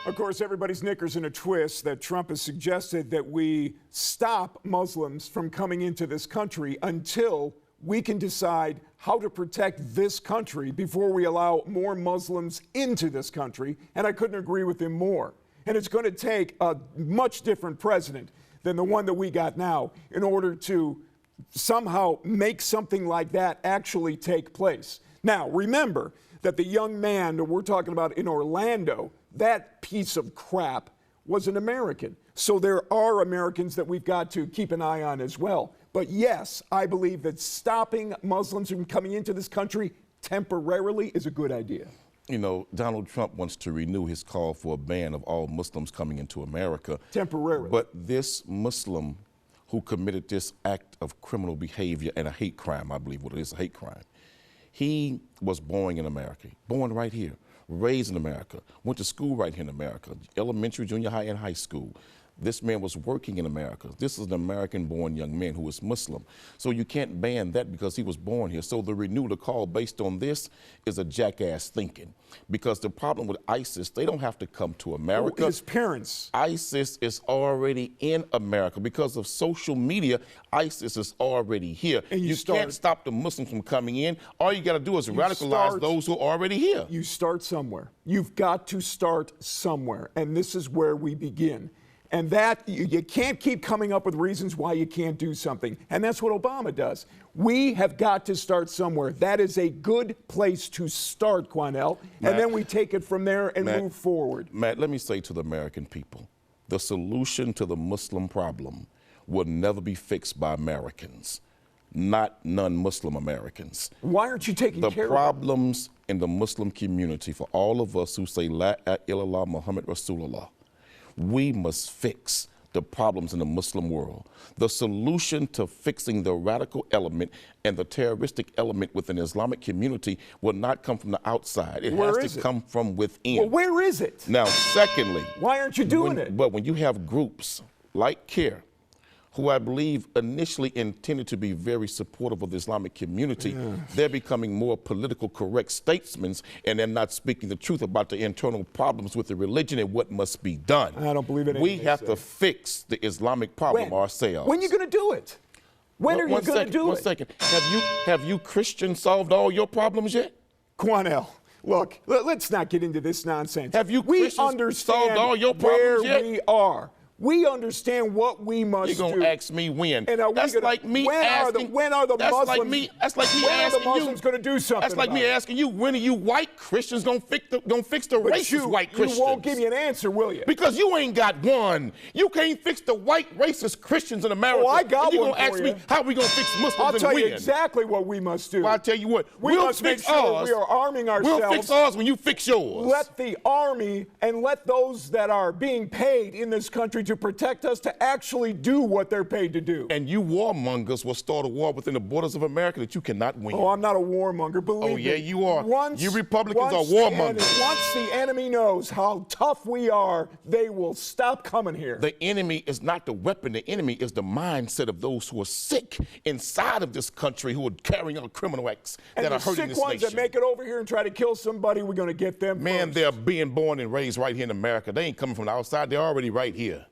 Of course, everybody's knickers in a twist that Trump has suggested that we stop Muslims from coming into this country until we can decide how to protect this country before we allow more Muslims into this country. And I couldn't agree with him more. And it's going to take a much different president than the one that we got now in order to somehow make something like that actually take place. Now, remember that the young man that we're talking about in Orlando, that piece of crap was an American. So there are Americans that we've got to keep an eye on as well. But yes, I believe that stopping Muslims from coming into this country temporarily is a good idea. You know, Donald Trump wants to renew his call for a ban of all Muslims coming into America. Temporarily. But this Muslim who committed this act of criminal behavior and a hate crime, I believe what it is, a hate crime, he was born in America, born right here, raised in America, went to school right here in America, elementary, junior high, and high school. This man was working in America. This is an American-born young man who is Muslim. So you can't ban that because he was born here. So the renew the call based on this is a jackass thinking. Because the problem with ISIS, they don't have to come to America. Oh, his parents. ISIS is already in America. Because of social media, ISIS is already here. And you can't stop the Muslims from coming in. All you got to do is radicalize those who are already here. You start somewhere. You've got to start somewhere. And this is where we begin. And that, you can't keep coming up with reasons why you can't do something. And that's what Obama does. We have got to start somewhere. That is a good place to start, Quanell. And then we take it from there and move forward. Matt, let me say to the American people, the solution to the Muslim problem will never be fixed by Americans, not non-Muslim Americans. Why aren't you taking care of the problems in the Muslim community for all of us who say La ilaha illallah Muhammad Rasulullah? We must fix the problems in the Muslim world. The solution to fixing the radical element and the terroristic element within the Islamic community will not come from the outside. It has to come from within. Well, where is it? Now, secondly, why aren't you doing it? But when you have groups like CARE, who I believe initially intended to be very supportive of the Islamic community, they're becoming more political correct statesmen, and they're not speaking the truth about the internal problems with the religion and what must be done. I don't believe it. We have to fix the Islamic problem ourselves. When are you going to do it? When are you going to do it? One second. Have you Christians solved all your problems yet? Quanell, look, let's not get into this nonsense. Have you Christians solved all your problems yet? Where we are. We understand what we must do. You're going to ask me when. And that's like me asking. When are the Muslims? That's like me asking you. Muslims going to do something? That's like me asking you, when are you white Christians going to fix the racist white Christians? You won't give me an answer, will you? Because you ain't got one. You can't fix the white racist Christians in America. Oh, I got one. You're going to ask me how we going to fix Muslims and when? I'll tell you exactly what we must do. Well, I'll tell you what. We must make sure we are arming ourselves. We'll fix ours when you fix yours. Let the army and let those that are being paid in this country to protect us to actually do what they're paid to do. And you warmongers will start a war within the borders of America that you cannot win. Oh, I'm not a warmonger, believe me. Oh, yeah, you are. You Republicans are warmongers. Once the enemy knows how tough we are, they will stop coming here. The enemy is not the weapon. The enemy is the mindset of those who are sick inside of this country who are carrying out criminal acts that are hurting this nation. And the sick ones that make it over here and try to kill somebody, we're going to get them Man, first. they're being born and raised right here in America. They ain't coming from the outside. They're already right here.